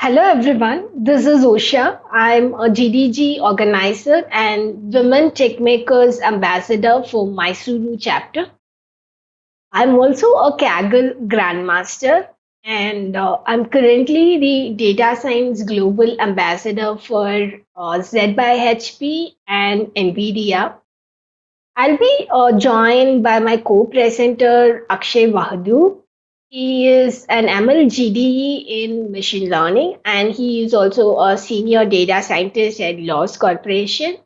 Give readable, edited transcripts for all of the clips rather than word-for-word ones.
Hello everyone, this is Osha. I'm a GDG organizer and Women Tech Makers ambassador for Mysuru chapter. I'm also a Kaggle Grandmaster and I'm currently the Data Science Global Ambassador for Z by HP and NVIDIA. I'll be joined by my co-presenter Akshay Bahadur. He is an ML GDE in machine learning and he is also a senior data scientist at Laws Corporation.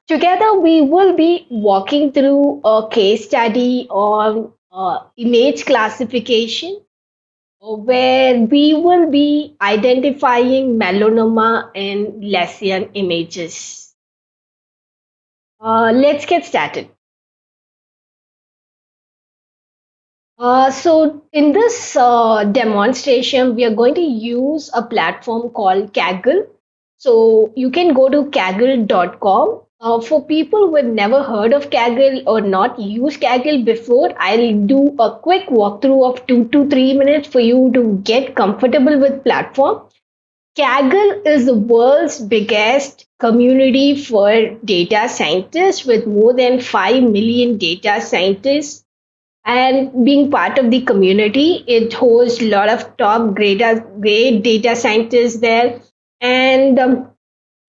Together, we will be walking through a case study on image classification where we will be identifying melanoma in lesion images. Let's get started. So in this demonstration, we are going to use a platform called Kaggle. So you can go to kaggle.com. For people who have never heard of Kaggle or not used Kaggle before, I'll do a quick walkthrough of 2 to 3 minutes for you to get comfortable with platform. Kaggle is the world's biggest community for data scientists with more than 5 million data scientists and being part of the community. It hosts a lot of great data scientists there. And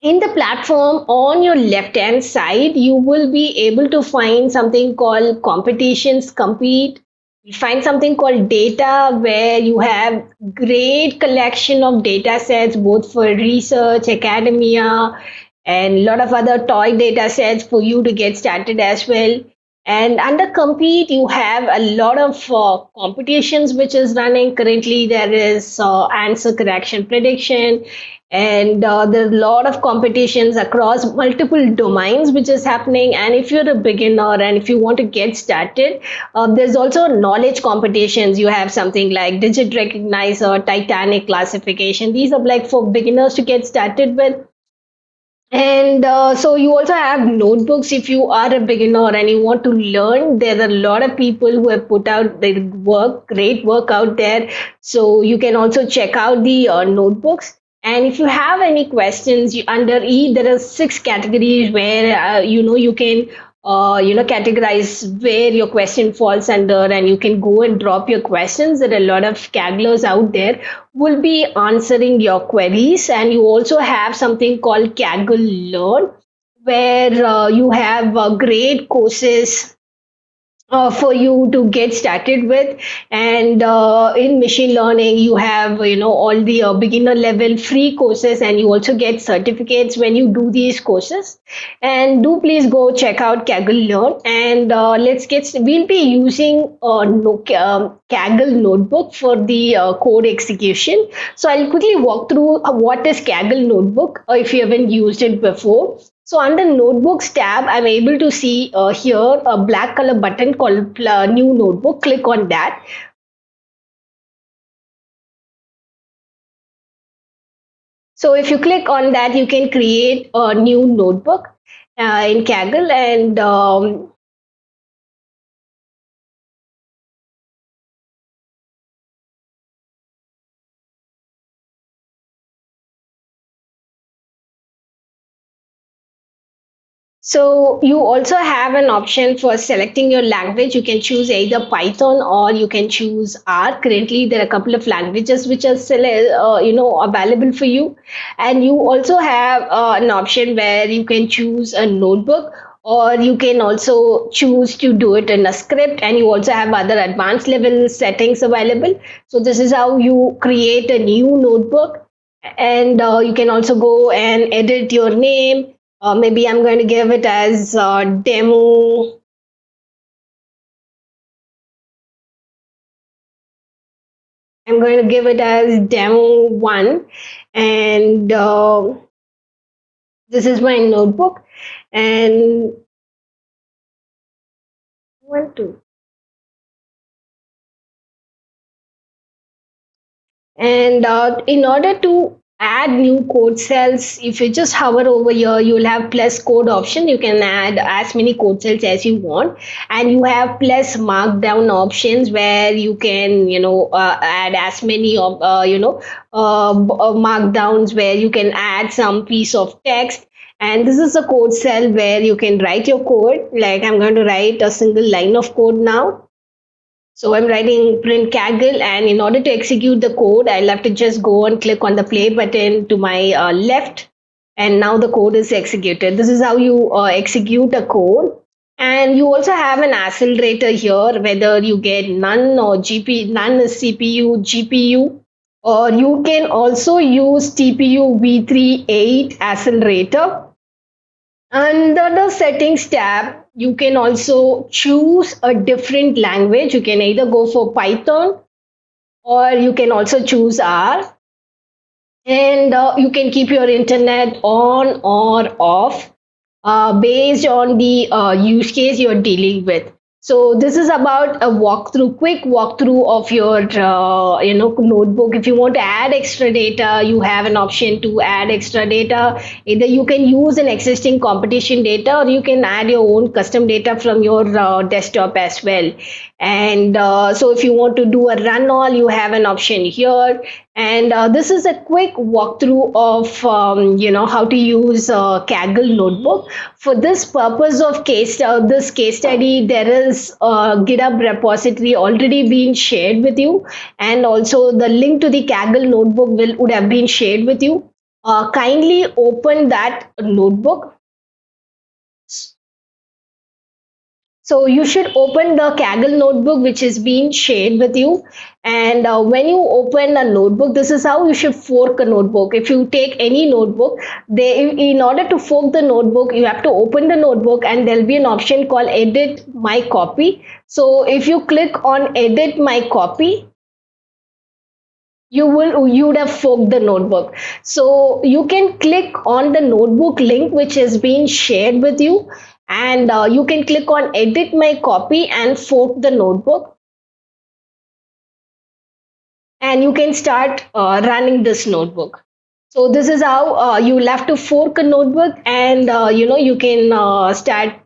in the platform on your left hand side, you will be able to find something called competitions compete. You find something called data where you have great collection of data sets both for research, academia, and a lot of other toy data sets for you to get started as well. And under compete, you have a lot of competitions which is running currently. There is answer correction prediction, and there's a lot of competitions across multiple domains which is happening. And if you're a beginner and if you want to get started, there's also knowledge competitions. You have something like digit recognizer, Titanic classification. These are like for beginners to get started with. And so you also have notebooks if you are a beginner and you want to learn. There are a lot of people who have put out their work, great work out there. So you can also check out the notebooks. And if you have any questions, under E, there are six categories where you can categorize where your question falls under, and you can go and drop your questions. There are a lot of Kagglers out there will be answering your queries. And you also have something called Kaggle Learn, where you have great courses for you to get started with. And in machine learning, you have all the beginner level free courses, and you also get certificates when you do these courses. And do please go check out Kaggle Learn. And we'll be using Kaggle Notebook for the code execution. So I'll quickly walk through what is Kaggle Notebook if you haven't used it before. So under Notebooks tab, I'm able to see here a black color button called New Notebook. Click on that. So if you click on that, you can create a new notebook in Kaggle. And so you also have an option for selecting your language. You can choose either Python or you can choose R. Currently, there are a couple of languages which are still available for you. And you also have an option where you can choose a notebook, or you can also choose to do it in a script. And you also have other advanced level settings available. So this is how you create a new notebook. And you can also go and edit your name. Maybe I'm going to give it as demo. I'm going to give it as demo one. And this is my notebook. And one, two. And in order to add new code cells. If you just hover over here, you'll have plus code option. You can add as many code cells as you want, and you have plus markdown options where you can, add as many of, markdowns where you can add some piece of text. And this is a code cell where you can write your code. Like I'm going to write a single line of code now. So I'm writing print Kaggle, and in order to execute the code, I'll have to just go and click on the play button to my left, and now the code is executed. This is how you execute a code. And you also have an accelerator here, whether you get none or GP, none is CPU, GPU, or you can also use TPU V38 accelerator. Under the settings tab, you can also choose a different language. You can either go for Python or you can also choose R. And you can keep your internet on or off based on the use case you're dealing with. So this is about a walkthrough, quick walkthrough of your notebook. If you want to add extra data, you have an option to add extra data. Either you can use an existing competition data, or you can add your own custom data from your desktop as well. And so if you want to do a run all, you have an option here. And this is a quick walkthrough of how to use Kaggle notebook. For this purpose of this case study, there is a GitHub repository already being shared with you, and also the link to the Kaggle notebook would have been shared with you. Kindly open that notebook. So you should open the Kaggle notebook, which is being shared with you. And when you open a notebook, this is how you should fork a notebook. If you take any notebook, in order to fork the notebook, you have to open the notebook, and there'll be an option called Edit My Copy. So if you click on Edit My Copy, you would have forked the notebook. So you can click on the notebook link which is being shared with you, and you can click on Edit My Copy and fork the notebook, and you can start running this notebook. So this is how you'll have to fork a notebook, and you can start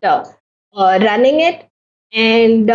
running it. And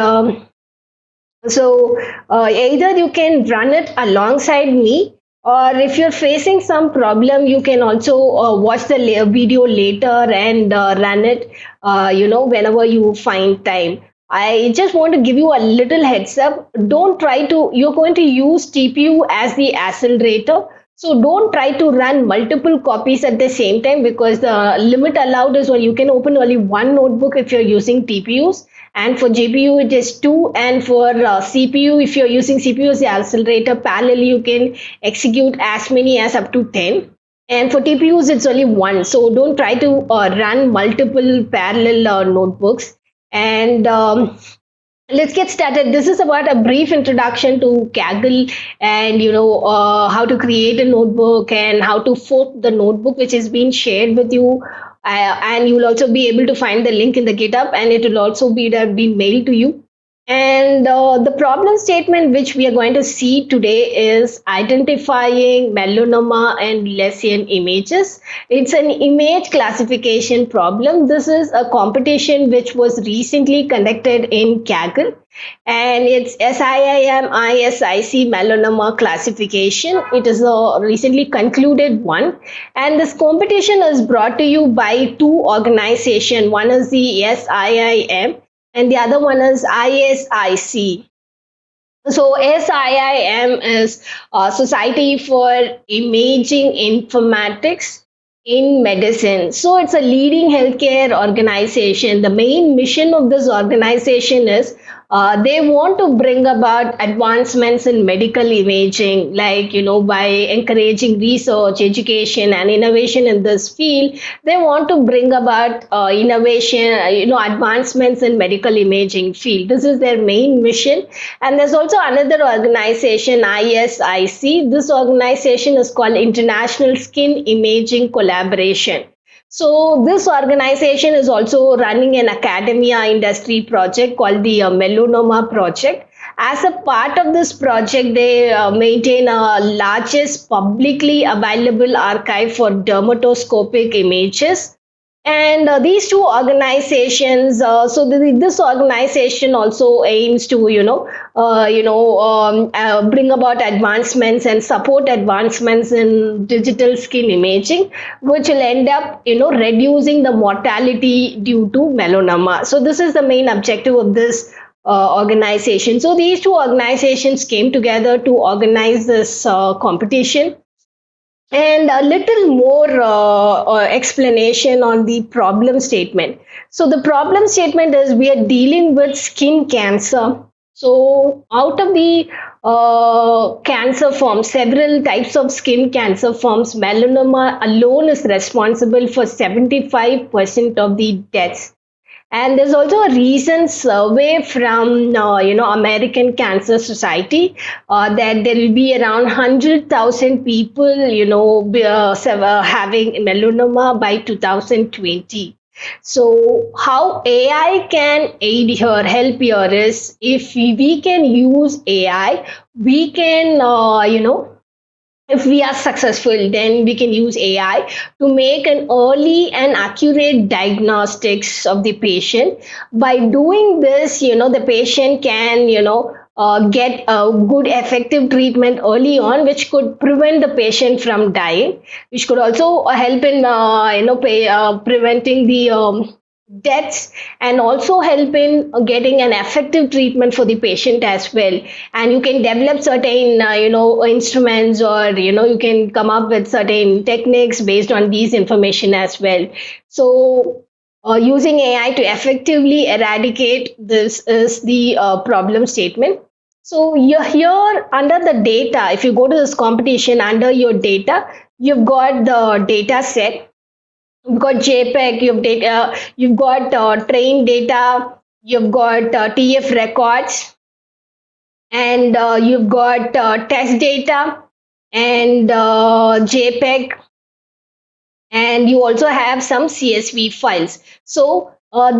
so either you can run it alongside me, or if you're facing some problem, you can also watch the video later and run it, whenever you find time. I just want to give you a little heads up. Don't try to, you're going to use TPU as the accelerator. So don't try to run multiple copies at the same time, because the limit allowed is when you can open only one notebook if you're using TPUs, and for GPU it is 2, and for CPU, if you're using CPU as the accelerator, parallelly you can execute as many as up to 10, and for TPUs it's only 1. So don't try to run multiple parallel notebooks. And let's get started. This is about a brief introduction to Kaggle, and how to create a notebook and how to fork the notebook, which is being shared with you. And you will also be able to find the link in the GitHub, and it will also be mailed to you. And the problem statement which we are going to see today is identifying melanoma and lesion images. It's an image classification problem. This is a competition which was recently conducted in Kaggle, and it's SIIM-ISIC melanoma classification. It is a recently concluded one, and this competition is brought to you by two organizations. One is the SIIM, and the other one is ISIC. So SIIM is Society for Imaging Informatics in Medicine. So it's a leading healthcare organization. The main mission of this organization is they want to bring about advancements in medical imaging, like by encouraging research, education, and innovation in this field. They want to bring about innovation, advancements in medical imaging field. This is their main mission. And there's also another organization, ISIC. This organization is called International Skin Imaging Collaboration. So this organization is also running an academia industry project called the Melanoma Project. As a part of this project, they maintain a largest publicly available archive for dermatoscopic images. And these two organizations, this organization also aims to, bring about advancements and support advancements in digital skin imaging, which will end up, reducing the mortality due to melanoma. So this is the main objective of this organization. So these two organizations came together to organize this competition. And a little more explanation on the problem statement. So the problem statement is we are dealing with skin cancer. So out of the cancer forms, several types of skin cancer forms, melanoma alone is responsible for 75% of the deaths. And there's also a recent survey from American Cancer Society that there will be around 100,000 people having melanoma by 2020. So how AI can aid here, help here is if we can use AI, we can if we are successful, then we can use AI to make an early and accurate diagnostics of the patient. By doing this, the patient can, get a good effective treatment early on, which could prevent the patient from dying, which could also help in, preventing the deaths, and also help in getting an effective treatment for the patient as well. And you can develop certain instruments, or you can come up with certain techniques based on these information as well. So using AI to effectively eradicate this is the problem statement. So here under the data, if you go to this competition, under your data, you've got the data set. You've got JPEG, you've got train data, you've got TF records, and you've got test data and JPEG, and you also have some CSV files. So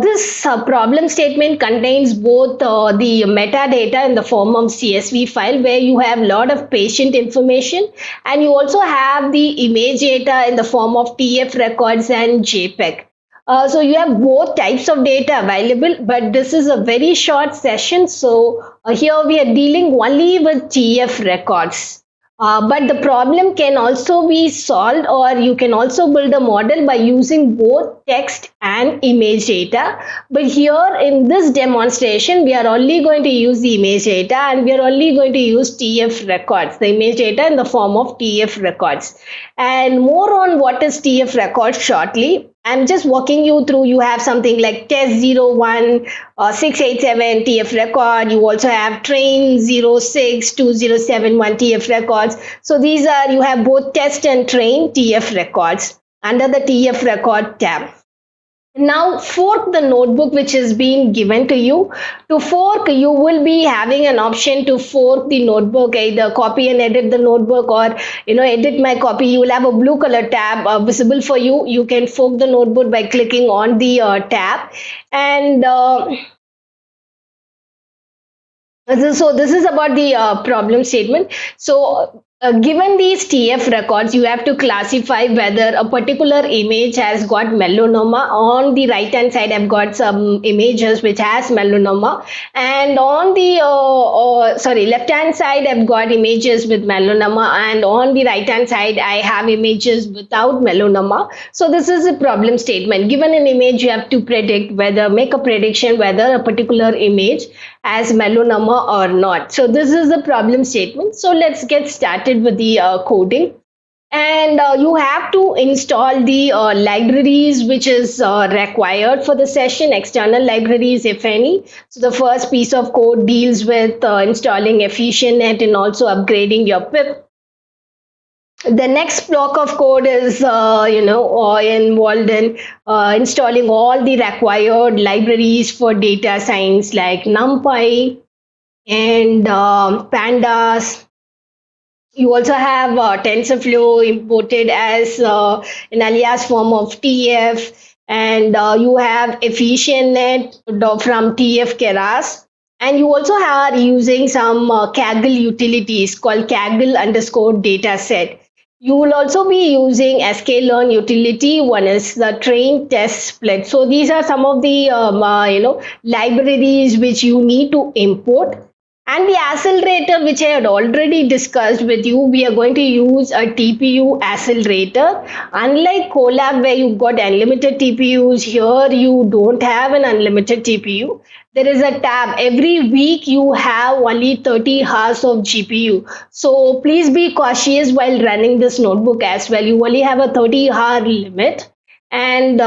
this problem statement contains both the metadata in the form of CSV file, where you have a lot of patient information, and you also have the image data in the form of TF records and JPEG. So you have both types of data available, but this is a very short session. So here we are dealing only with TF records. But the problem can also be solved, or you can also build a model by using both text and image data. But here in this demonstration, we are only going to use the image data, and we are only going to use TF records, the image data in the form of TF records. And more on what is TF records shortly. I'm just walking you through. You have something like test 01 687 TF record. You also have train 062071 TF records. So these are, you have both test and train TF records under the TF record tab. Now fork the notebook which is being given to you. To fork, you will be having an option to fork the notebook, either copy and edit the notebook, or edit my copy. You will have a blue color tab visible for you. You can fork the notebook by clicking on the tab. And so this is about the problem statement. So given these TF records, you have to classify whether a particular image has got melanoma. On the right hand side, I've got some images which has melanoma, and on the left hand side, I've got images with melanoma, and on the right hand side, I have images without melanoma. So this is a problem statement. Given an image, you have to make a prediction whether a particular image as melanoma or not. So this is the problem statement. So let's get started with the coding. And you have to install the libraries which is required for the session, external libraries if any. So the first piece of code deals with installing EfficientNet and also upgrading your pip. The next block of code is involved in installing all the required libraries for data science like NumPy and pandas. You also have TensorFlow imported as an alias form of TF, and you have EfficientNet from TF Keras. And you also are using some Kaggle utilities called Kaggle underscore dataset. You will also be using sklearn utility. One is the train test split. So these are some of the libraries which you need to import. And the accelerator, which I had already discussed with you, we are going to use a TPU accelerator. Unlike Colab, where you've got unlimited TPUs, here you don't have an unlimited TPU. There is a tab. Every week you have only 30 hours of GPU. So please be cautious while running this notebook as well. You only have a 30-hour limit. And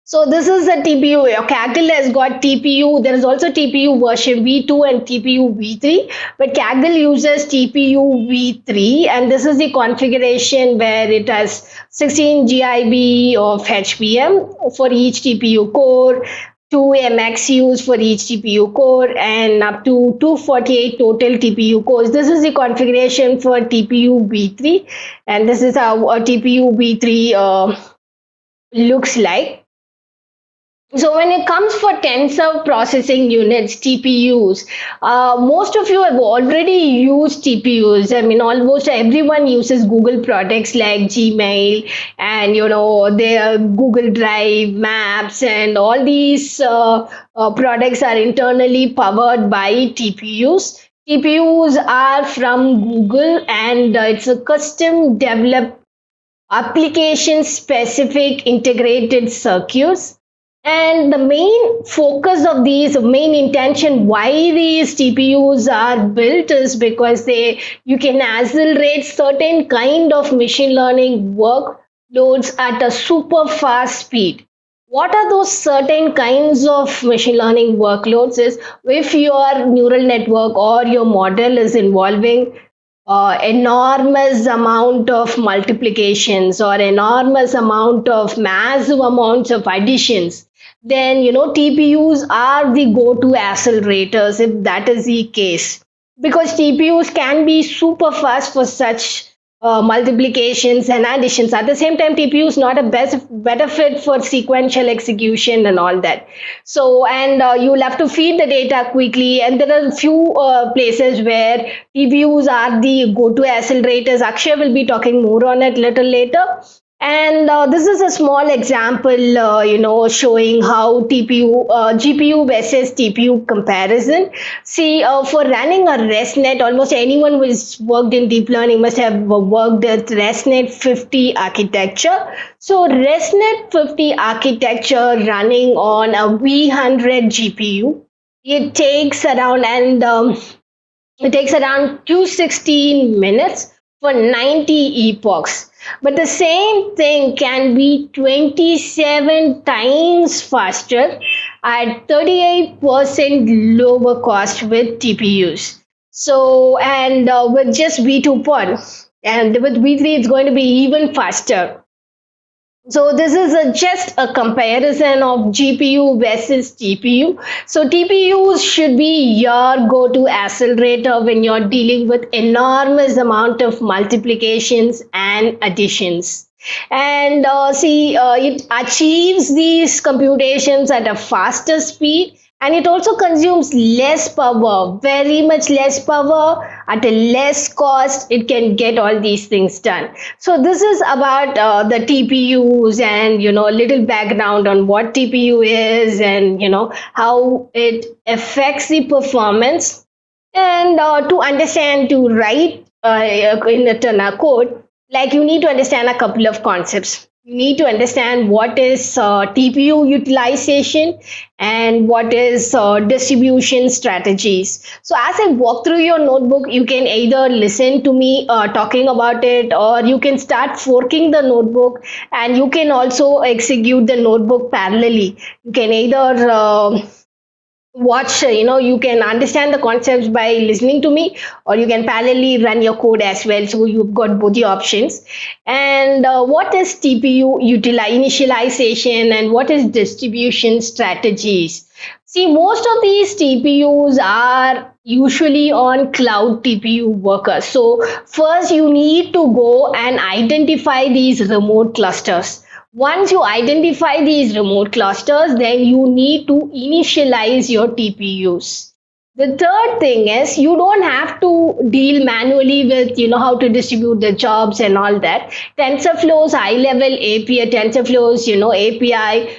so this is a TPU. Your Kaggle has got TPU. There is also TPU version V2 and TPU V3, but Kaggle uses TPU V3, and this is the configuration where it has 16 GIB of HBM for each TPU core, 2 MXUs for each TPU core, and up to 248 total TPU cores. This is the configuration for TPU V3, and this is how a TPU V3 looks like. So when it comes for tensor processing units, TPUs, most of you have already used TPUs. I mean, almost everyone uses Google products like Gmail and their Google Drive, Maps, and all these products are internally powered by TPUs. TPUs are from Google, and it's a custom developed application specific integrated circuits. And the main focus of these, main intention why these TPUs are built is because you can accelerate certain kind of machine learning workloads at a super fast speed. What are those certain kinds of machine learning workloads? Is if your neural network or your model is involving enormous amount of multiplications or enormous amount of massive amounts of additions, then TPUs are the go-to accelerators if that is the case, because TPUs can be super fast for such multiplications and additions. At the same time, TPU is not a better fit for sequential execution and all that. So, and you'll have to feed the data quickly. And there are a few places where TPUs are the go-to accelerators. Akshay will be talking more on it little later. And this is a small example, showing how GPU versus TPU comparison. See, for running a ResNet, almost anyone who has worked in deep learning must have worked with ResNet 50 architecture. So, ResNet 50 architecture running on a V100 GPU, it takes around and it takes around 216 minutes for 90 epochs. But the same thing can be 27 times faster at 38% lower cost with TPUs. So, and with just V2 pod, and with V3, it's going to be even faster. So this is just a comparison of GPU versus TPU. So TPUs should be your go-to accelerator when you're dealing with enormous amount of multiplications and additions. And it achieves these computations at a faster speed, and it also consumes less power, very much less power at a less cost. It can get all these things done. So this is about the TPUs, and a little background on what TPU is, and how it affects the performance. And to understand, to write in a code, like, you need to understand a couple of concepts. You need to understand what is TPU utilization and what is distribution strategies. So as I walk through your notebook, you can either listen to me talking about it, or you can start forking the notebook, and you can also execute the notebook parallelly. You can either watch, you can understand the concepts by listening to me, or you can parallelly run your code as well. So you've got both the options. And what is TPU initialization, and what is distribution strategies? See, most of these TPUs are usually on cloud TPU workers. So first you need to go and identify these remote clusters. Once you identify these remote clusters, then you need to initialize your TPUs. The third thing is you don't have to deal manually with how to distribute the jobs and all that. TensorFlow's high level API, TensorFlow's API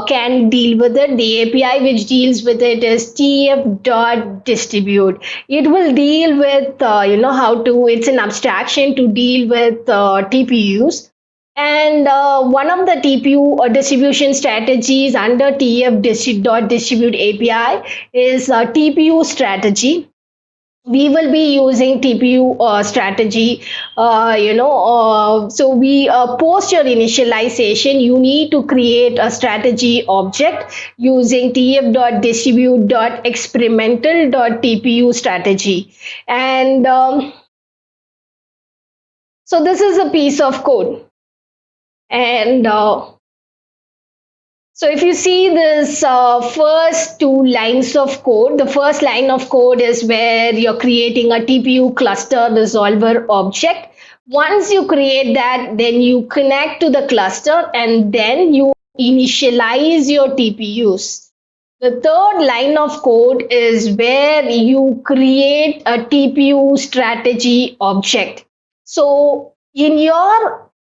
can deal with it. The API which deals with it is tf.distribute. It will deal with how to. It's an abstraction to deal with TPUs. And one of the TPU distribution strategies under tf.distribute API is TPU strategy. We will be using TPU strategy. So we post your initialization. You need to create a strategy object using tf.distribute.experimental.tpu strategy. And so this is a piece of code. And so if you see this first two lines of code, the first line of code is where you're creating a TPU cluster resolver object. Once you create that, then you connect to the cluster and then you initialize your TPUs. The third line of code is where you create a TPU strategy object. So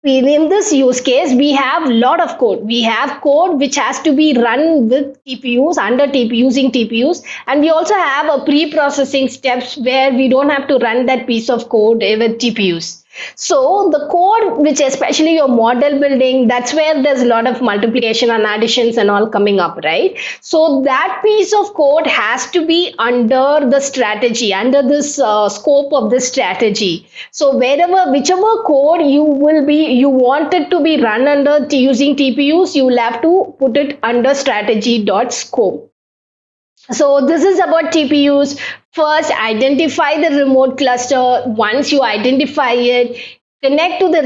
in this use case, we have a lot of code. We have code which has to be run with TPUs under TPU using TPUs, and we also have a pre-processing steps where we don't have to run that piece of code with TPUs. So the code, which especially your model building, that's where there's a lot of multiplication and additions and all coming up, right? So that piece of code has to be under the strategy, under this scope of this strategy. So whichever code you want it to be run under using TPUs, you will have to put it under strategy.scope. So this is about TPUs. First, identify the remote cluster. Once you identify it, connect to the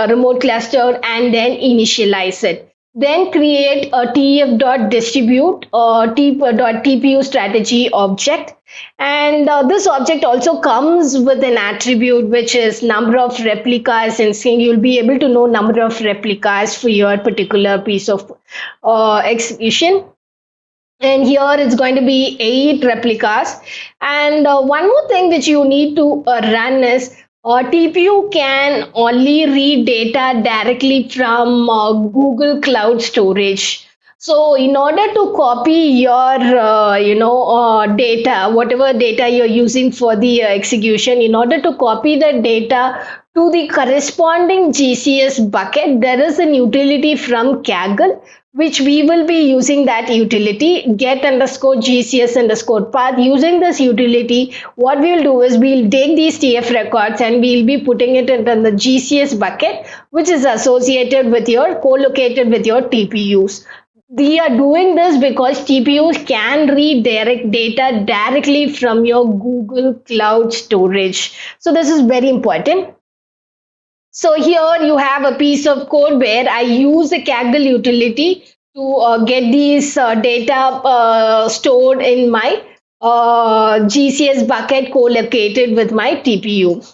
remote cluster, and then initialize it. Then create a tf.distribute or tf.tpu strategy object. And this object also comes with an attribute which is number of replicas, and saying you'll be able to know number of replicas for your particular piece of execution. And here it's going to be 8 replicas. And one more thing which you need to run is TPU can only read data directly from Google Cloud Storage. So in order to copy your data, whatever data you're using for the execution, in order to copy the data to the corresponding GCS bucket, there is an utility from Kaggle which we will be using. That utility get underscore GCS underscore path. Using this utility, what we'll do is we'll take these TF records and we'll be putting it into the GCS bucket, which is associated with your co-located with your TPUs. We are doing this because TPUs can read direct data directly from your Google Cloud Storage. So this is very important. So here you have a piece of code where I use the Kaggle utility to get these data stored in my GCS bucket co-located with my TPU.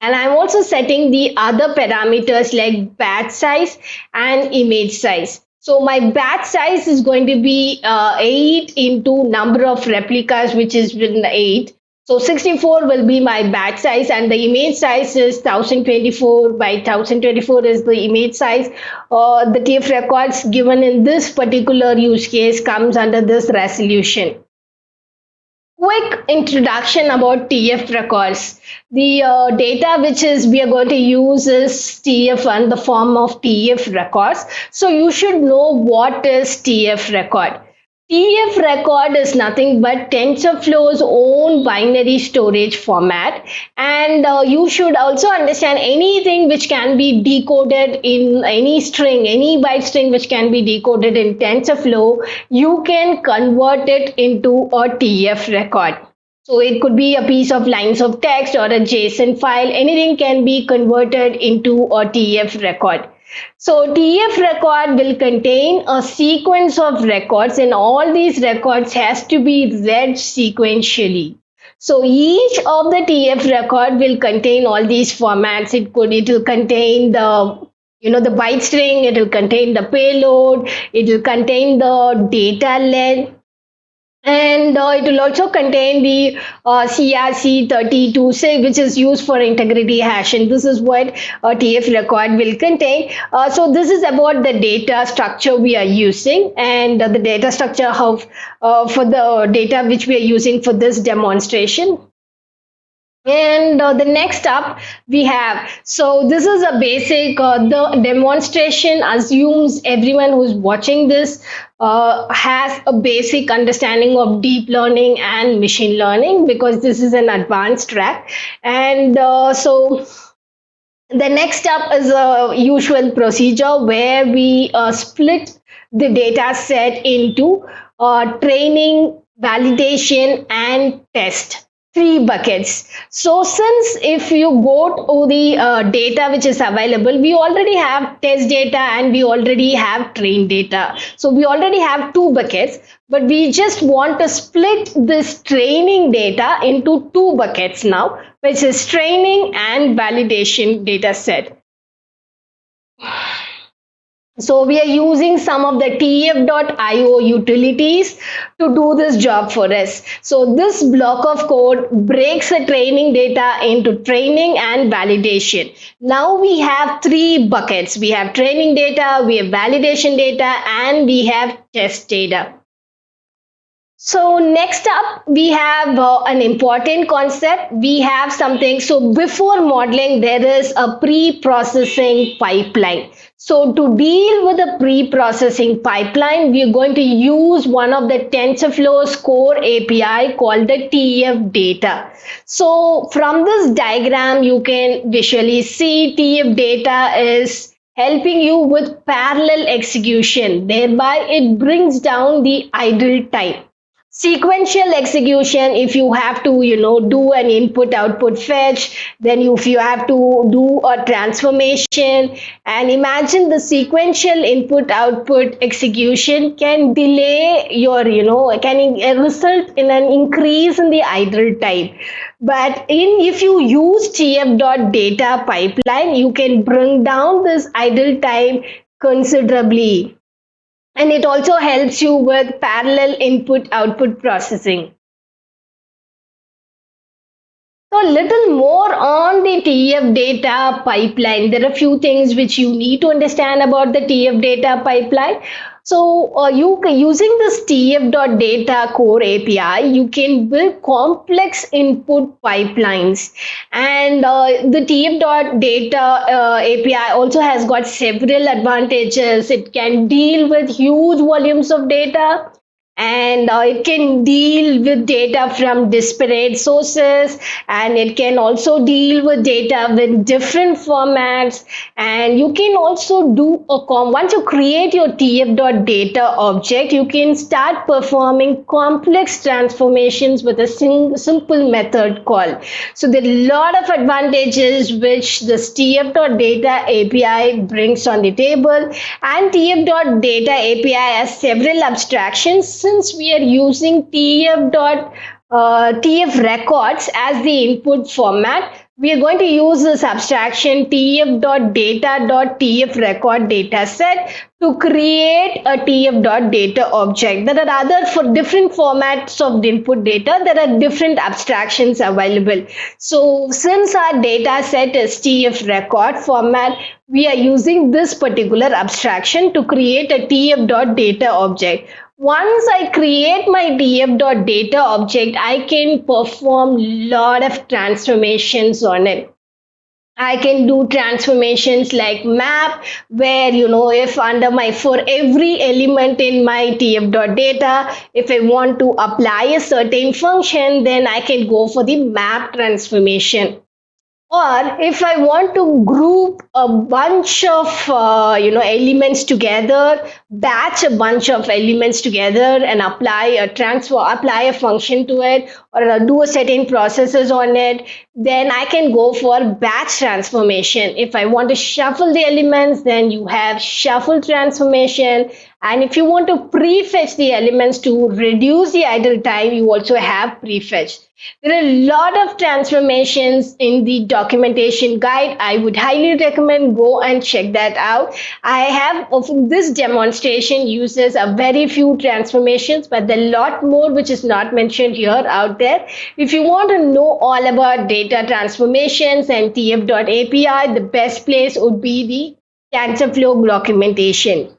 And I'm also setting the other parameters like batch size and image size. So my batch size is going to be 8 into number of replicas, which is within 8. So 64 will be my batch size, and the image size is 1024 by 1024 is the image size. The TF records given in this particular use case comes under this resolution. Quick introduction about TF records. The data which is we are going to use is TF and the form of TF records. So you should know what is TF record. TF record is nothing but TensorFlow's own binary storage format, and you should also understand anything which can be decoded in any string, any byte string which can be decoded in TensorFlow, you can convert it into a TF record. So it could be a piece of lines of text or a JSON file, anything can be converted into a TF record. So TF record will contain a sequence of records, and all these records has to be read sequentially. So each of the TF record will contain all these formats. It will contain the The byte string, it will contain the payload, it will contain the data length, and it will also contain the CRC32, which is used for integrity hash, and this is what a TF record will contain. So this is about the data structure we are using, and the data structure how for the data which we are using for this demonstration. And the next up we have, so this is a basic, the demonstration assumes everyone who's watching this has a basic understanding of deep learning and machine learning, because this is an advanced track. And so the next up is a usual procedure where we split the data set into training, validation, and test. Three buckets. So, since if you go to the data which is available, we already have test data and we already have train data. So, we already have two buckets, but we just want to split this training data into two buckets now, which is training and validation data set. So we are using some of the tf.io utilities to do this job for us. So this block of code breaks the training data into training and validation. Now we have three buckets. We have training data, we have validation data, and we have test data. So next up, we have an important concept. We have something. So before modeling, there is a pre-processing pipeline. So to deal with the pre-processing pipeline, we are going to use one of the TensorFlow's core API called the TF data. So from this diagram, you can visually see TF data is helping you with parallel execution. Thereby, it brings down the idle time. Sequential execution, if you have to do an input output fetch, then if you have to do a transformation, and imagine the sequential input output execution can delay your can result in an increase in the idle time. But if you use tf.data pipeline, you can bring down this idle time considerably, and it also helps you with parallel input output processing. So a little more on the TF data pipeline. There are a few things which you need to understand about the TF data pipeline. So using this TF.data core API, you can build complex input pipelines. And the TF.data API also has got several advantages. It can deal with huge volumes of data, and it can deal with data from disparate sources, and it can also deal with data with different formats. And you can also do once you create your tf.data object, you can start performing complex transformations with a simple method call. So there are a lot of advantages which this tf.data API brings on the table. And tf.data API has several abstractions. Since we are using TF records as the input format, we are going to use this abstraction tf.data.tf record dataset to create a tf.data object. There are other, for different formats of the input data, there are different abstractions available. So since our data set is tf record format, we are using this particular abstraction to create a tf.data object. Once I create my tf.data object, I can perform lot of transformations on it. I can do transformations like map, where if under my, for every element in my tf.data, if I want to apply a certain function, then I can go for the map transformation. Or if I want to group a bunch of elements together, batch a bunch of elements together and apply a transfer, apply a function to it, or do a certain processes on it, then I can go for batch transformation. If I want to shuffle the elements, then you have shuffle transformation. And if you want to prefetch the elements to reduce the idle time, you also have prefetch. There are a lot of transformations in the documentation guide. I would highly recommend go and check that out. I have of this demonstration uses a very few transformations, but there are a lot more which is not mentioned here out there. If you want to know all about data transformations and TF.API, the best place would be the TensorFlow documentation.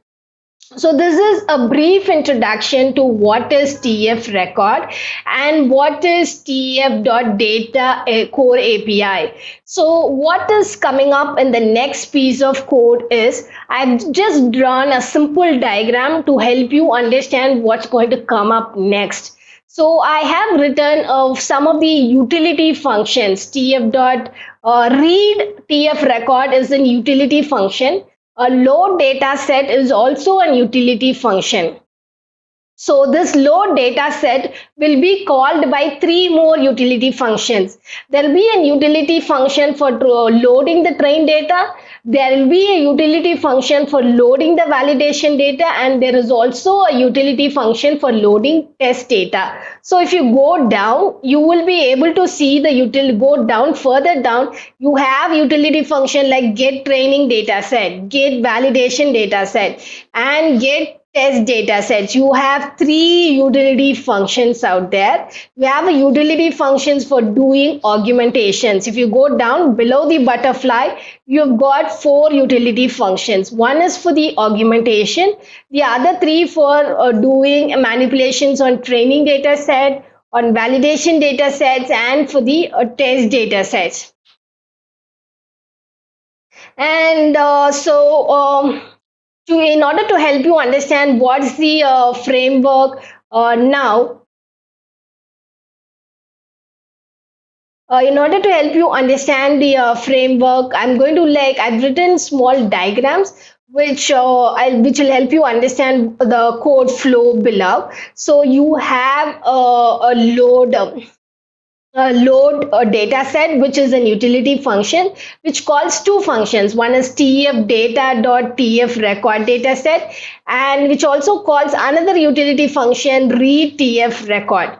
So this is a brief introduction to what is TF record and what is TF.data core API. So what is coming up in the next piece of code is I've just drawn a simple diagram to help you understand what's going to come up next. So I have written of some of the utility functions. TF dot read TF record is an utility function. A load data set is also a utility function. So this load data set will be called by three more utility functions. There will be a utility function for loading the train data. There will be a utility function for loading the validation data, and there is also a utility function for loading test data. So if you go down, you will be able to see the utility. Go down, further down, you have utility function like get training data set, get validation data set, and get test data sets. You have three utility functions out there. You have a utility functions for doing augmentations. If you go down below the butterfly, you've got four utility functions. One is for the augmentation, the other three for doing manipulations on training data set, on validation data sets, and for the test data sets. And in order to help you understand what's the framework now, in order to help you understand the framework, I'm going to I've written small diagrams which will help you understand the code flow below. So you have a load a data set, which is an utility function which calls two functions. One is tf data dot tf record data set, and which also calls another utility function read tf record.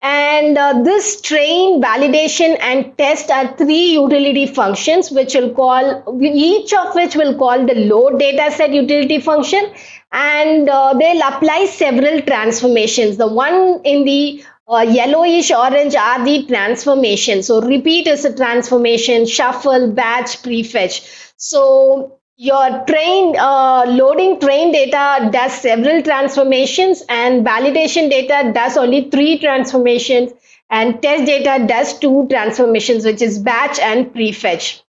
And this train, validation, and test are three utility functions which will call, each of which will call the load data set utility function, and they'll apply several transformations. The one in the yellowish orange are the transformations. So repeat is a transformation, shuffle, batch, prefetch. So your train loading train data does several transformations, and validation data does only three transformations, and test data does two transformations, which is batch and prefetch.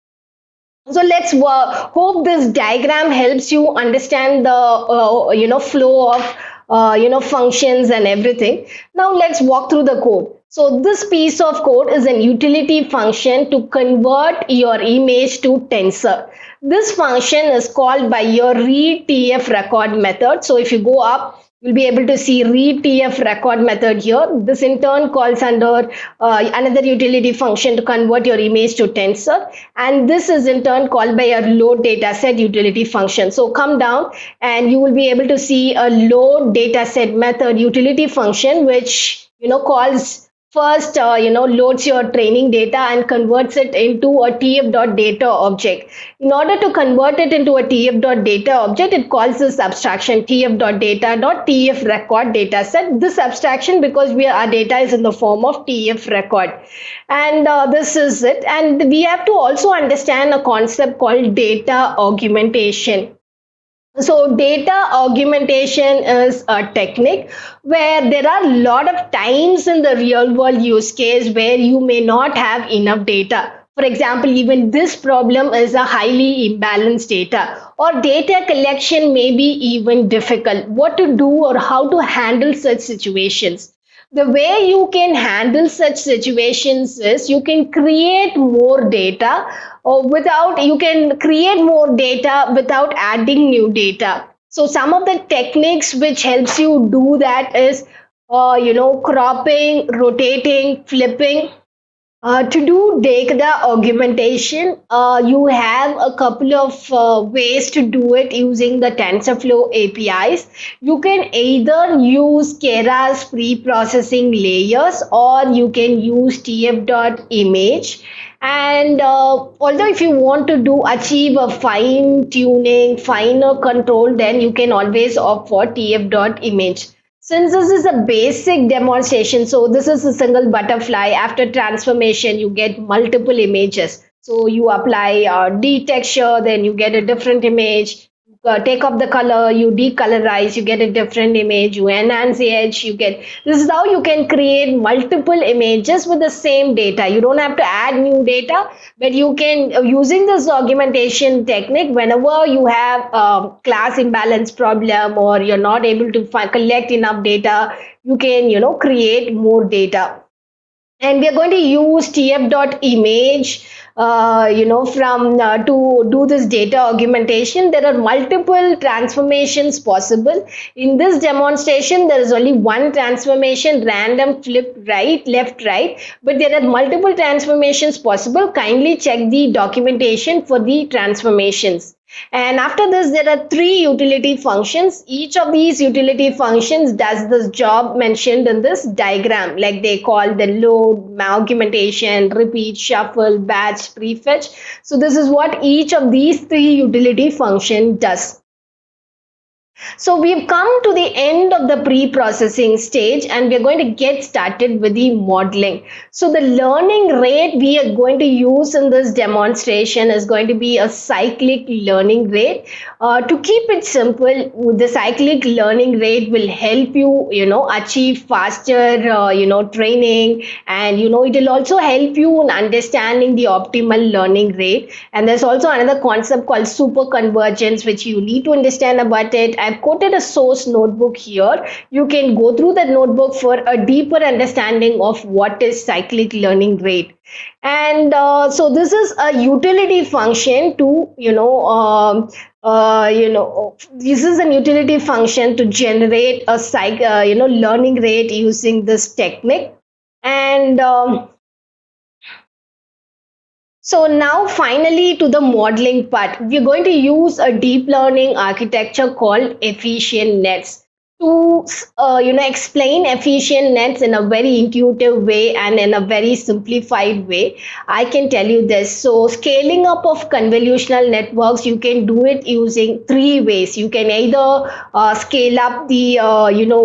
So let's hope this diagram helps you understand the flow of functions and everything. Now let's walk through the code. So this piece of code is an utility function to convert your image to tensor. This function is called by your read tf record method. So if you go up, you'll be able to see read tf record method here. This in turn calls under another utility function to convert your image to tensor, and this is in turn called by a load dataset utility function. So come down and you will be able to see a load dataset method utility function which calls first loads your training data and converts it into a tf.data object. In order to convert it into a tf.data object, it calls this abstraction tf.data.tf record data set. This abstraction, because our data is in the form of tf record, and this is it. And we have to also understand a concept called data augmentation. So data augmentation is a technique where there are a lot of times in the real world use case where you may not have enough data. For example, even this problem is a highly imbalanced data, or data collection may be even difficult. What to do or how to handle such situations? The way you can handle such situations is you can create more data, or without you can create more data without adding new data. So some of the techniques which helps you do that is cropping, rotating, flipping. To do data augmentation, you have a couple of ways to do it using the TensorFlow APIs. You can either use Kera's pre-processing layers or you can use tf.image. And although if you want to do achieve a fine tuning, finer control, then you can always opt for tf.image. Since this is a basic demonstration, so this is a single butterfly. After transformation, you get multiple images. So you apply detexture, then you get a different image. Take up the color, you decolorize, you get a different image. You enhance the edge, you get. This is how you can create multiple images with the same data. You don't have to add new data, but you can using this augmentation technique whenever you have a class imbalance problem or you're not able to collect enough data, you can create more data. And we are going to use tf.image from to do this data augmentation. There are multiple transformations possible. In this demonstration there is only one transformation, random flip right left right, but there are multiple transformations possible. Kindly check the documentation for the transformations. And after this, there are three utility functions. Each of these utility functions does this job mentioned in this diagram, like they call the load, augmentation, repeat, shuffle, batch, prefetch. So this is what each of these three utility function does. So we've come to the end of the pre-processing stage and we're going to get started with the modeling. So the learning rate we are going to use in this demonstration is going to be a cyclic learning rate. To keep it simple, the cyclic learning rate will help you, achieve faster, training, and it will also help you in understanding the optimal learning rate. And there's also another concept called super convergence, which you need to understand about it. I've quoted a source notebook here. You can go through the notebook for a deeper understanding of what is cyclic learning rate. And so this is a utility function to this is an utility function to generate a learning rate using this technique. And so now finally to the modeling part, we're going to use a deep learning architecture called efficient nets to explain efficient nets in a very intuitive way and in a very simplified way. I can tell you this. So scaling up of convolutional networks, you can do it using three ways. You can either scale up the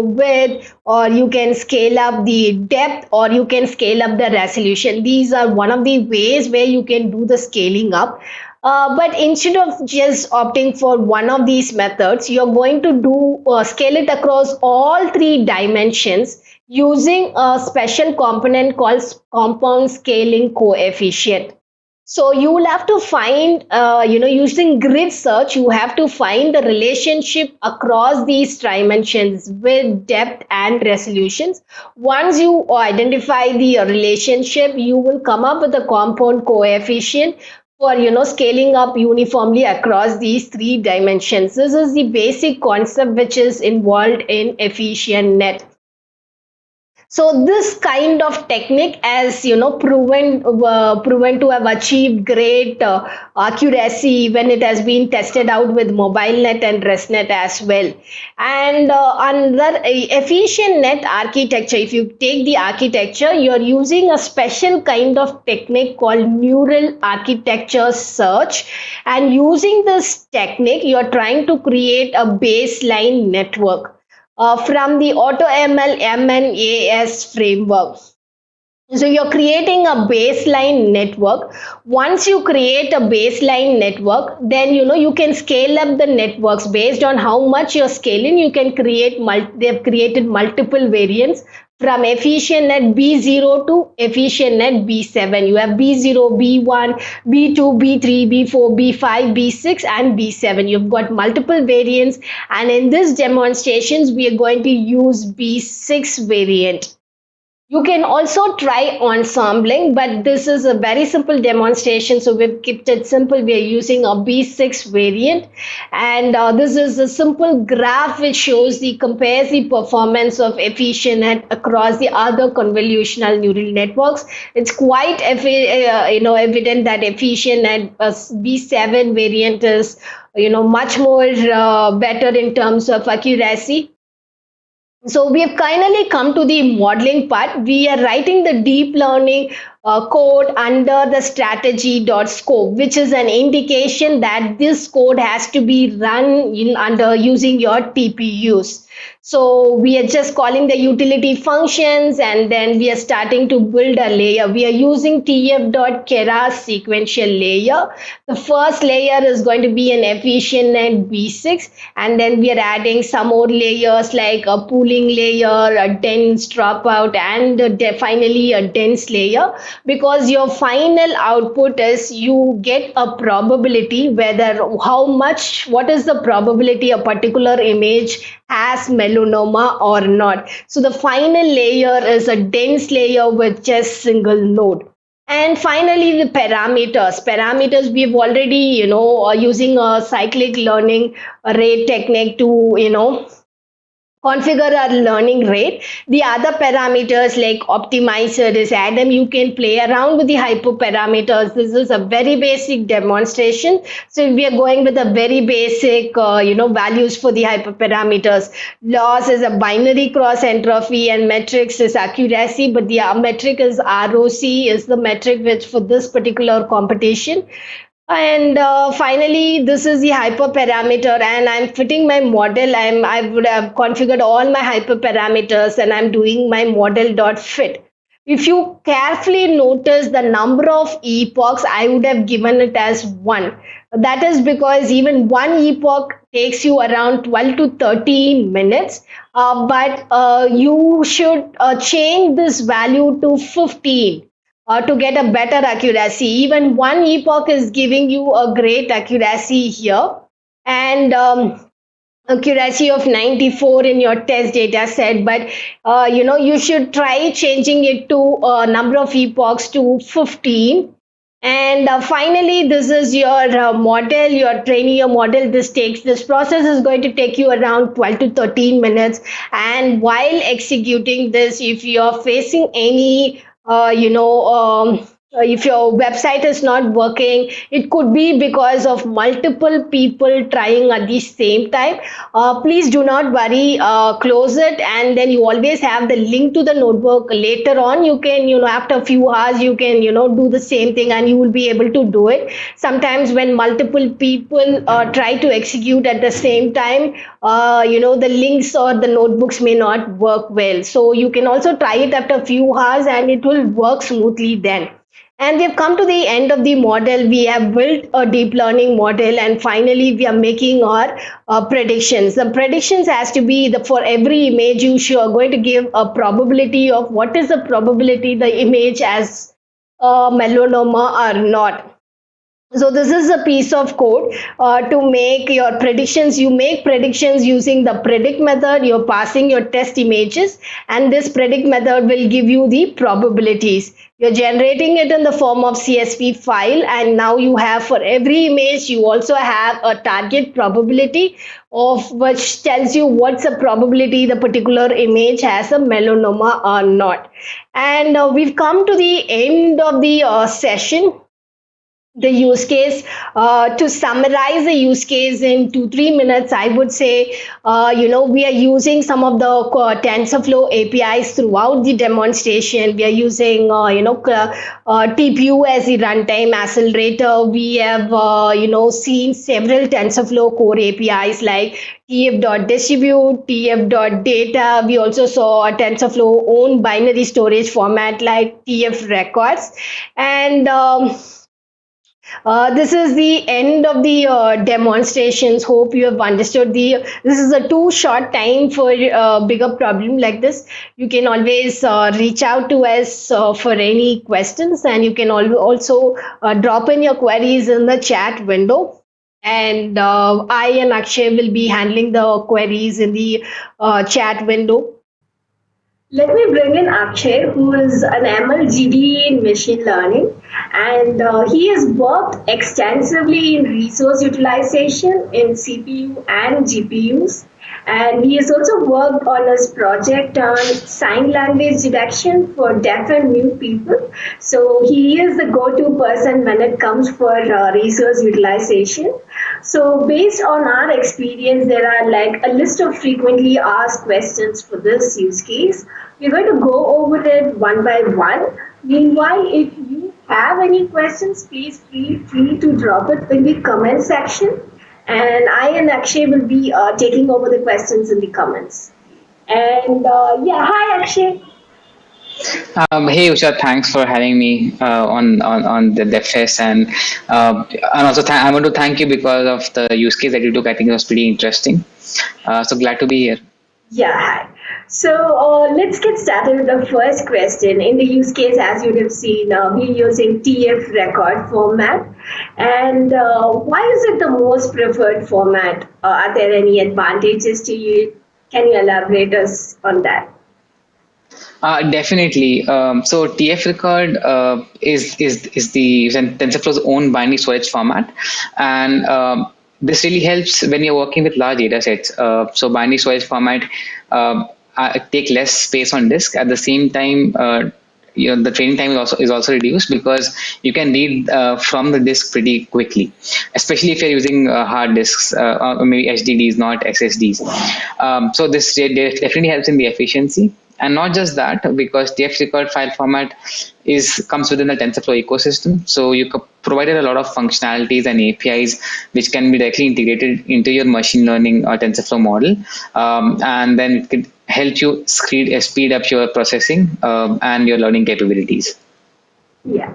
width, or you can scale up the depth, or you can scale up the resolution. These are one of the ways where you can do the scaling up. But instead of just opting for one of these methods, you're going to do scale it across all three dimensions using a special component called compound scaling coefficient. So you will have to find, using grid search, you have to find the relationship across these dimensions with depth and resolutions. Once you identify the relationship, you will come up with a compound coefficient for scaling up uniformly across these three dimensions. This is the basic concept which is involved in efficient net. So this kind of technique has proven to have achieved great accuracy when it has been tested out with MobileNet and ResNet as well. And under efficient net architecture, if you take the architecture, you're using a special kind of technique called neural architecture search. And using this technique, you're trying to create a baseline network from the AutoML MNAS framework. So you're creating a baseline network. Once you create a baseline network, then you can scale up the networks based on how much you're scaling. You can create they've created multiple variants from efficient net B0 to efficient net B7. You have B0, B1, B2, B3, B4, B5, B6, and B7. You've got multiple variants, and in this demonstrations, we are going to use B6 variant. You can also try ensembling, but this is a very simple demonstration. So we've kept it simple. We are using a B6 variant. And this is a simple graph which shows compares the performance of efficient across the other convolutional neural networks. It's quite evident that efficient and B7 variant is much more better in terms of accuracy. So we have finally come to the modeling part. We are writing the deep learning code under the strategy.scope, which is an indication that this code has to be run in under using your TPUs. So we are just calling the utility functions, and then we are starting to build a layer. We are using tf.keras sequential layer. The first layer is going to be an efficient and B6, and then we are adding some more layers like a pooling layer, a dense dropout, and finally a dense layer, because your final output is you get a probability whether how much what is the probability a particular image has melanoma or not. So the final layer is a dense layer with just single node. And finally, the parameters. Parameters we've already, using a cyclic learning rate technique to, configure our learning rate. The other parameters like optimizer is Adam. You can play around with the hyperparameters. This is a very basic demonstration. So we are going with a very basic, values for the hyperparameters. Loss is a binary cross entropy, and metrics is accuracy. But the metric is ROC is the metric which for this particular competition. And finally, this is the hyperparameter, and I'm fitting my model. I would have configured all my hyperparameters, and I'm doing my model dot fit. If you carefully notice the number of epochs, I would have given it as one. That is because even one epoch takes you around 12 to 13 minutes. But you should change this value to 15 to get a better accuracy. Even one epoch is giving you a great accuracy here. And accuracy of 94 in your test data set, but you should try changing it to a number of epochs to 15. And finally, this is your model. You're training your model. This process is going to take you around 12 to 13 minutes. And while executing this, if you're facing any if your website is not working, it could be because of multiple people trying at the same time. Please do not worry, close it, and then you always have the link to the notebook. Later on, you can, after a few hours, you can, do the same thing, and you will be able to do it. Sometimes when multiple people try to execute at the same time, the links or the notebooks may not work well. So you can also try it after a few hours, and it will work smoothly then. And we've come to the end of the model. We have built a deep learning model, and finally, we are making our predictions. The predictions has to be the for every image you are going to give a probability of what is the probability the image has melanoma or not. So this is a piece of code to make your predictions. You make predictions using the predict method. You're passing your test images, and this predict method will give you the probabilities. You're generating it in the form of CSV file, and now you have for every image, you also have a target probability of which tells you what's the probability the particular image has a melanoma or not. And we've come to the end of the session. The use case, to summarize the use case in 2 3 minutes, I would say, we are using some of the TensorFlow APIs throughout the demonstration. We are using TPU as the runtime accelerator. We have seen several TensorFlow core APIs like tf.distribute, tf.data. We also saw a TensorFlow own binary storage format like tf records. And this is the end of the demonstrations. Hope you have understood the. This is a too short time for a bigger problem like this. You can always reach out to us for any questions, and you can also drop in your queries in the chat window. And I and Akshay will be handling the queries in the chat window. Let me bring in Akshay, who is an MLGD in machine learning, and he has worked extensively in resource utilization in CPU and GPUs. And he has also worked on his project on sign language detection for deaf and mute people. So he is the go-to person when it comes for resource utilization. So based on our experience, there are like a list of frequently asked questions for this use case. We're going to go over it one by one. Meanwhile, if you have any questions, please feel free to drop it in the comment section. And I and Akshay will be taking over the questions in the comments. And yeah, hi Akshay. Hey Usha, thanks for having me on the DevFest, and also I want to thank you because of the use case that you took. I think it was pretty interesting. So glad to be here. Yeah, hi. So let's get started with the first question. In the use case, as you have seen, we're using TF record format. And why is it the most preferred format? Are there any advantages to it? Can you elaborate us on that? Definitely. So TF record is the TensorFlow's own binary storage format, and this really helps when you're working with large data sets. So binary storage format take less space on disk. At the same time, the training time is also reduced because you can read from the disk pretty quickly, especially if you're using hard disks or maybe HDDs, not SSDs. So this definitely helps in the efficiency. And not just that, because TF record file format is comes within the TensorFlow ecosystem. So you provided a lot of functionalities and APIs which can be directly integrated into your machine learning or TensorFlow model, and then it could help you speed up your processing and your learning capabilities. Yeah.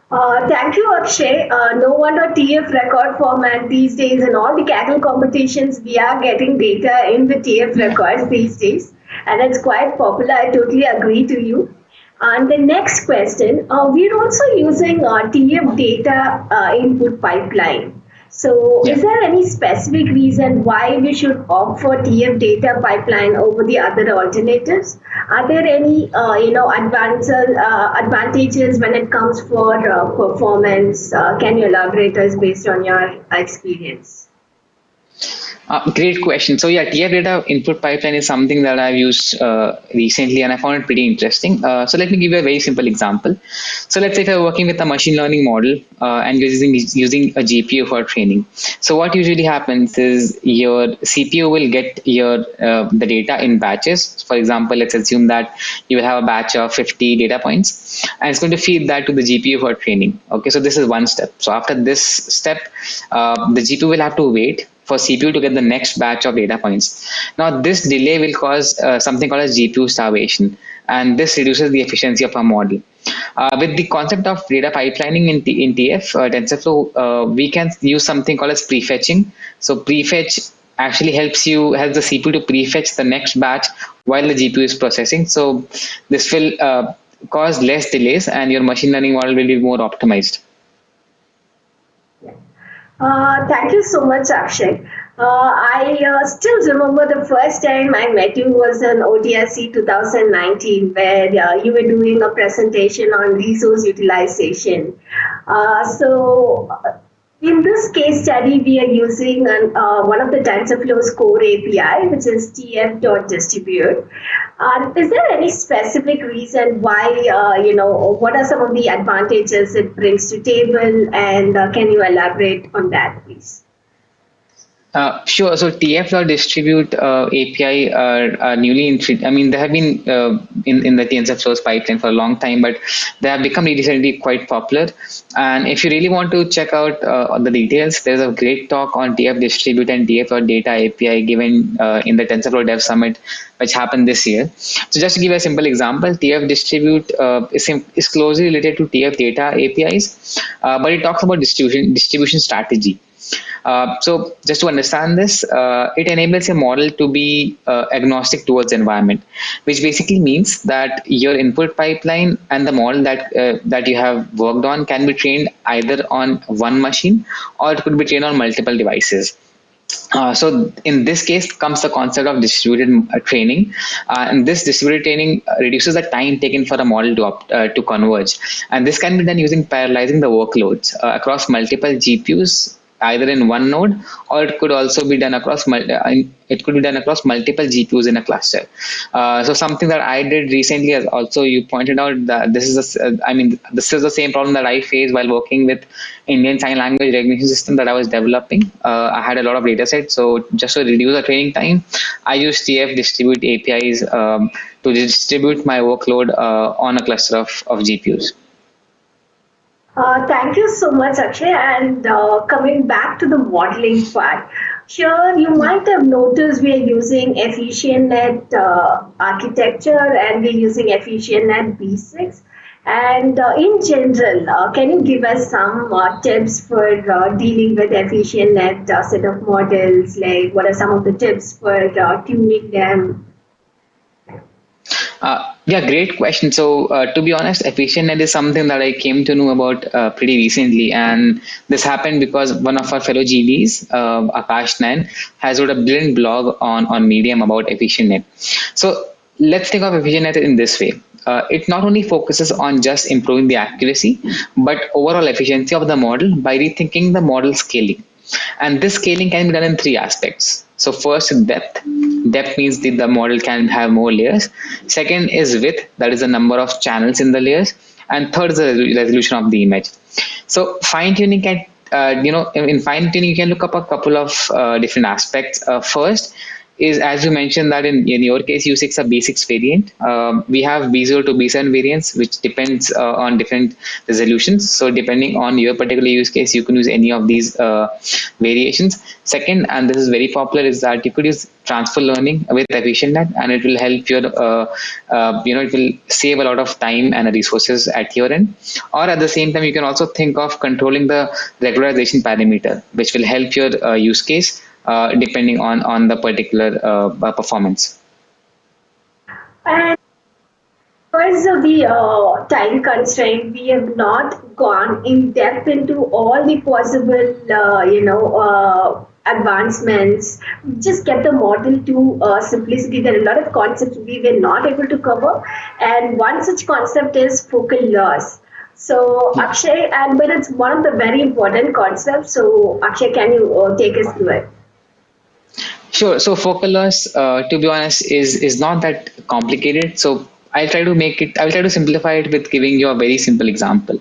Thank you, Akshay. No wonder TF record format these days in all the Kaggle competitions, we are getting data in the TF records these days, and it's quite popular. I totally agree to you. And the next question, we're also using TF data input pipeline. So, Yeah. is there any specific reason why we should opt for TF data pipeline over the other alternatives? Are there any, advantages when it comes for performance? Can you elaborate us based on your experience? Great question. So yeah, TF data input pipeline is something that I've used recently, and I found it pretty interesting. So let me give you a very simple example. So let's say if you're working with a machine learning model and you're using a GPU for training. So what usually happens is your CPU will get your the data in batches. For example, let's assume that you will have a batch of 50 data points, and it's going to feed that to the GPU for training. Okay, so this is one step. So after this step, the GPU will have to wait for CPU to get the next batch of data points. Now, this delay will cause something called as GPU starvation, and this reduces the efficiency of our model. With the concept of data pipelining in TF, TensorFlow, we can use something called as prefetching. So prefetch actually helps the CPU to prefetch the next batch while the GPU is processing. So this will cause less delays, and your machine learning model will be more optimized. Thank you so much, Akshay. I still remember the first time I met you was in ODSC 2019, where you were doing a presentation on resource utilization. In this case study, we are using one of the TensorFlow's core API, which is tf.distribute. Is there any specific reason why, what are some of the advantages it brings to table, and can you elaborate on that, please? Sure. So TF.distribute API are newly introduced. I mean, they have been in the TensorFlow's pipeline for a long time, but they have become recently quite popular. And if you really want to check out the details, there's a great talk on TF.distribute and TF.data API given in the TensorFlow Dev Summit, which happened this year. So just to give a simple example, TF.distribute is closely related to TF.data APIs, but it talks about distribution strategy. So just to understand this, it enables a model to be agnostic towards environment, which basically means that your input pipeline and the model that you have worked on can be trained either on one machine or it could be trained on multiple devices. So in this case comes the concept of distributed training, and this distributed training reduces the time taken for a model to converge, and this can be done using parallelizing the workloads across multiple GPUs, either in one node, or it could also be done across it could be done across multiple GPUs in a cluster. So something that I did recently, as also you pointed out, that this is the same problem that I faced while working with Indian Sign Language recognition system that I was developing. I had a lot of data sets, so just to reduce the training time, I used TF distribute APIs to distribute my workload on a cluster of GPUs. Thank you so much, Akshay. And coming back to the modeling part, here you might have noticed we are using EfficientNet architecture and we're using EfficientNet B6. And in general, can you give us some tips for dealing with EfficientNet set of models? Like, what are some of the tips for tuning them? Yeah, great question. So, to be honest, EfficientNet is something that I came to know about pretty recently, and this happened because one of our fellow GDs, Akash Nain, has wrote a brilliant blog on Medium about EfficientNet. So, let's think of EfficientNet in this way. It not only focuses on just improving the accuracy, but overall efficiency of the model by rethinking the model scaling. And this scaling can be done in three aspects. So first, depth. Depth means the model can have more layers. Second is width, that is the number of channels in the layers. And third is the resolution of the image. So fine tuning can, in fine tuning, you can look up a couple of different aspects. First is, as you mentioned, that in your case, U6 a B6 variant. We have B0 to B7 variants, which depends on different resolutions. So depending on your particular use case, you can use any of these variations. Second, and this is very popular, is that you could use transfer learning with EfficientNet, and it will help your, it will save a lot of time and resources at your end. Or at the same time, you can also think of controlling the regularization parameter, which will help your use case depending on the particular performance. And because of the time constraint, we have not gone in depth into all the possible, advancements. We just get the model to simplicity. There are a lot of concepts we were not able to cover, and one such concept is focal loss. So Akshay, and but it's one of the very important concepts. So Akshay, can you take us through it? Sure. So focal loss, to be honest, is not that complicated. So I'll try to make it. I'll try to simplify it with giving you a very simple example.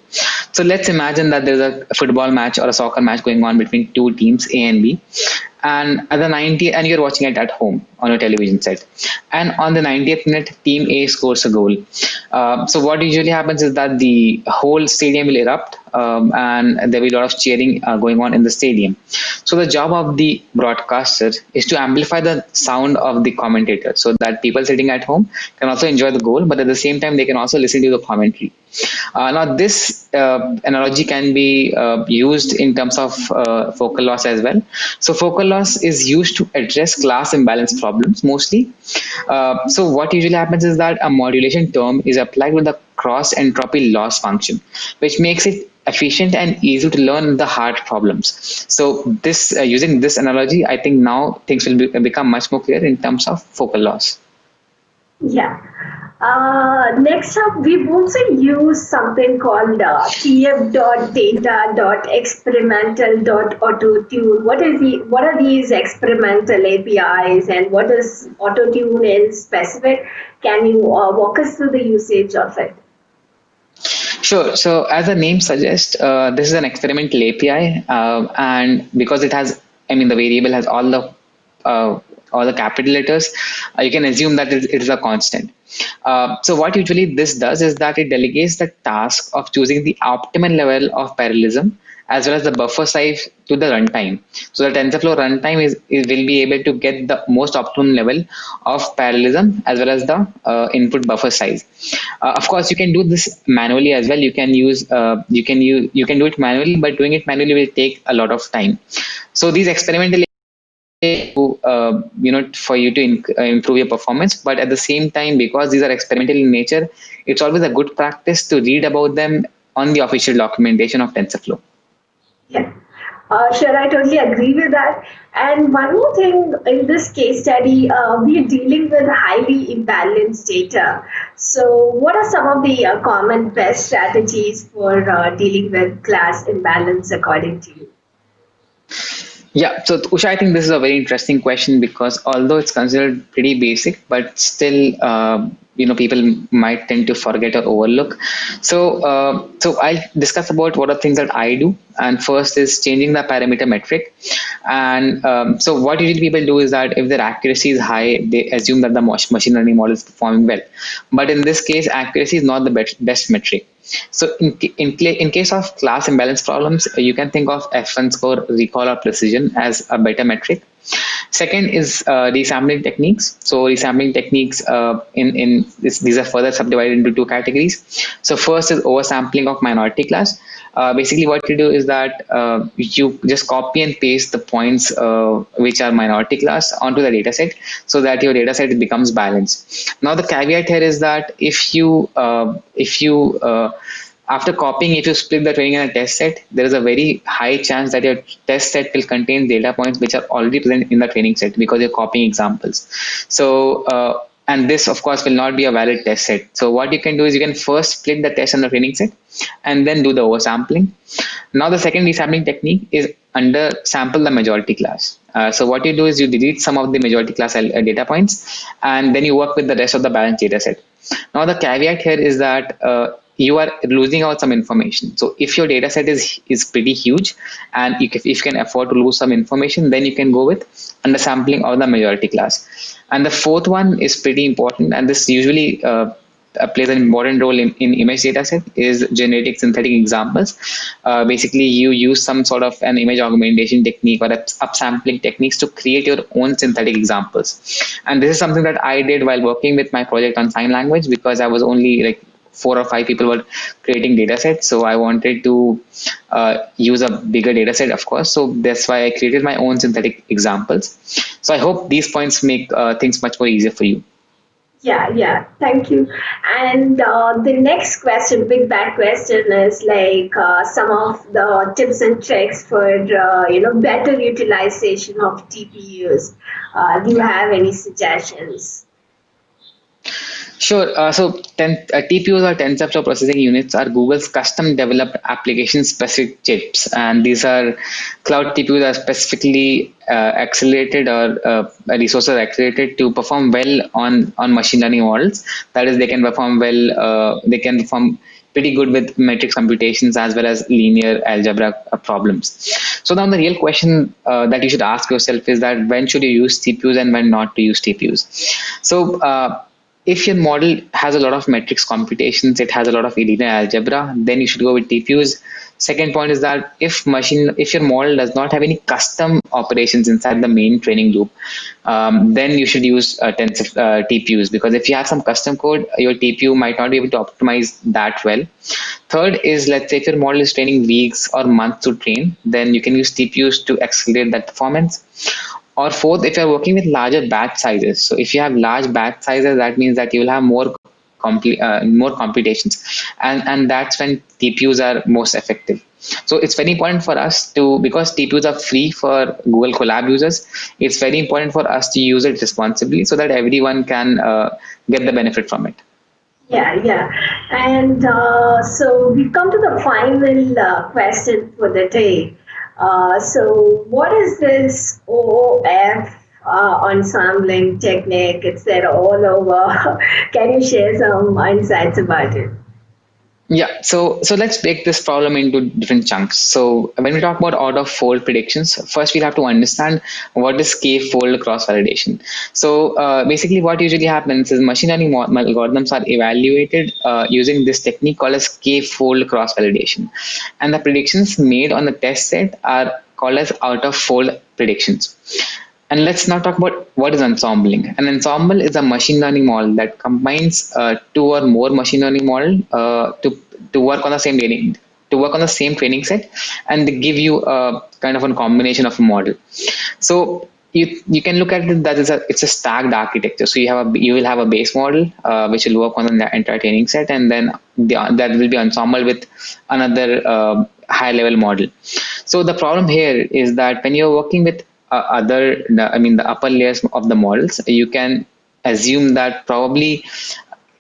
So let's imagine that there's a football match or a soccer match going on between two teams, A and B, and at the 90th, and you're watching it at home on your television set, and on the 90th minute, Team A scores a goal. So what usually happens is that the whole stadium will erupt, and there will be a lot of cheering going on in the stadium. So the job of the broadcaster is to amplify the sound of the commentator so that people sitting at home can also enjoy the goal, but at the same time they can also listen to the commentary. Now this analogy can be used in terms of focal loss as well. So focal loss is used to address class imbalance problems mostly. So what usually happens is that a modulation term is applied with the cross entropy loss function, which makes it efficient and easy to learn the hard problems. So this using this analogy, I think now things will become much more clear in terms of focal loss. Yeah. Next up, we've also used something called tf.data.experimental.autotune. What are these experimental APIs and what is autotune in specific? Can you walk us through the usage of it? Sure. So as the name suggests, this is an experimental API, and because it has, I mean, the variable has all the capital letters, you can assume that it is a constant. So what usually this does is that it delegates the task of choosing the optimal level of parallelism as well as the buffer size to the runtime. So the TensorFlow runtime will be able to get the most optimum level of parallelism as well as the input buffer size. Of course, you can do this manually as well. You can do it manually, but doing it manually will take a lot of time. So these experimental for you to improve your performance, but at the same time, because these are experimental in nature, it's always a good practice to read about them on the official documentation of TensorFlow. Yeah. Sure, I totally agree with that. And one more thing in this case study, we are dealing with highly imbalanced data. So, what are some of the common best strategies for dealing with class imbalance according to you? Yeah, so Usha, I think this is a very interesting question because although it's considered pretty basic, but still, people might tend to forget or overlook. So I'll discuss about what are things that I do. And first is changing the parameter metric. And so what usually people do is that if their accuracy is high, they assume that the machine learning model is performing well. But in this case, accuracy is not the best metric. So in case of class imbalance problems, you can think of F1 score, recall, or precision as a better metric. Second is resampling techniques. So resampling techniques these are further subdivided into two categories. So first is oversampling of minority class. Basically, what you do is that you just copy and paste the points which are minority class onto the dataset, so that your dataset becomes balanced. Now, the caveat here is that if you after copying, if you split the training and a test set, there is a very high chance that your test set will contain data points which are already present in the training set because you're copying examples. And this, of course, will not be a valid test set. So what you can do is you can first split the test and the training set and then do the oversampling. Now, the second resampling technique is under sample the majority class. So what you do is you delete some of the majority class data points, and then you work with the rest of the balanced data set. Now, the caveat here is that you are losing out some information. So if your data set is pretty huge, and if you can afford to lose some information, then you can go with undersampling of the majority class. And the fourth one is pretty important, and this usually plays an important role in image dataset is generating synthetic examples. Basically, you use some sort of an image augmentation technique or upsampling techniques to create your own synthetic examples. And this is something that I did while working with my project on sign language, because I was only like 4 or 5 people were creating data sets. So I wanted to use a bigger data set, of course. So that's why I created my own synthetic examples. So I hope these points make things much more easier for you. Yeah, yeah, thank you. And the next question, big bad question, is like some of the tips and tricks for better utilization of TPUs. Do you have any suggestions? Sure. TPUs or tensor processing units are Google's custom developed application specific chips. And these are cloud TPUs are specifically accelerated or resources accelerated to perform well on machine learning models. That is, they can perform well, they can perform pretty good with matrix computations as well as linear algebra problems. So now the real question that you should ask yourself is that when should you use TPUs and when not to use TPUs? So if your model has a lot of matrix computations, it has a lot of linear algebra, then you should go with TPUs. Second point is that if your model does not have any custom operations inside the main training loop, then you should use TPUs, because if you have some custom code, your TPU might not be able to optimize that well. Third is, let's say if your model is training weeks or months to train, then you can use TPUs to accelerate that performance. Or fourth, if you're working with larger batch sizes, so if you have large batch sizes, that means that you will have more computations, and that's when TPUs are most effective. So it's very important for us to, because TPUs are free for Google Colab users, it's very important for us to use it responsibly so that everyone can get the benefit from it. Yeah, yeah. And so we come to the final question for the day. So, what is this OOF ensembling technique? It's there all over. Can you share some insights about it? Yeah, so let's break this problem into different chunks. So when we talk about out of fold predictions, first we'll have to understand what is k-fold cross validation. So basically, what usually happens is machine learning algorithms are evaluated using this technique called as k-fold cross validation, and the predictions made on the test set are called as out of fold predictions. And let's now talk about what is ensembling. An ensemble is a machine learning model that combines two or more machine learning model to work on the same training to work on the same training set, and they give you a kind of a combination of a model. So you can look at it that it's a stacked architecture. So you will have a base model which will work on the entire training set, and then that will be ensembled with another high level model. So the problem here is that when you're working with the upper layers of the models, you can assume that probably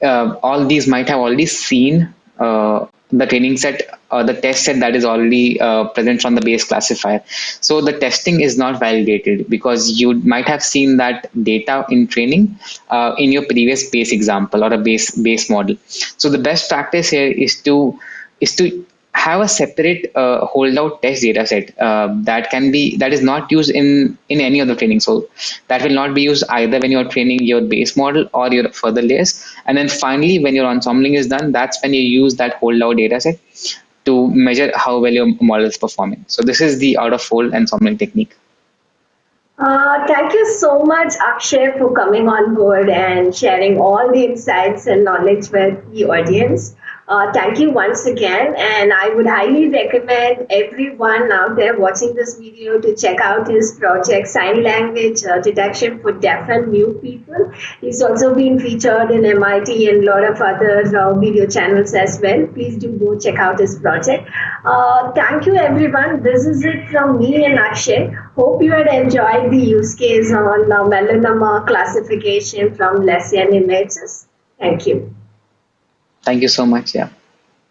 all these might have already seen the training set or the test set that is already present from the base classifier. So the testing is not validated because you might have seen that data in training in your previous base example or a base model. So the best practice here is to have a separate holdout test data set that is not used in any other training. So that will not be used either when you're training your base model or your further layers. And then finally, when your ensembling is done, that's when you use that holdout data set to measure how well your model is performing. So this is the out of fold ensembling technique. Thank you so much, Akshay, for coming on board and sharing all the insights and knowledge with the audience. Thank you once again, and I would highly recommend everyone out there watching this video to check out his project, Sign Language Detection for Deaf and Mute People. He's also been featured in MIT and a lot of other video channels as well. Please do go check out his project. Thank you, everyone. This is it from me and Akshay. Hope you had enjoyed the use case on melanoma classification from Lessian images. Thank you. Thank you so much. Yeah.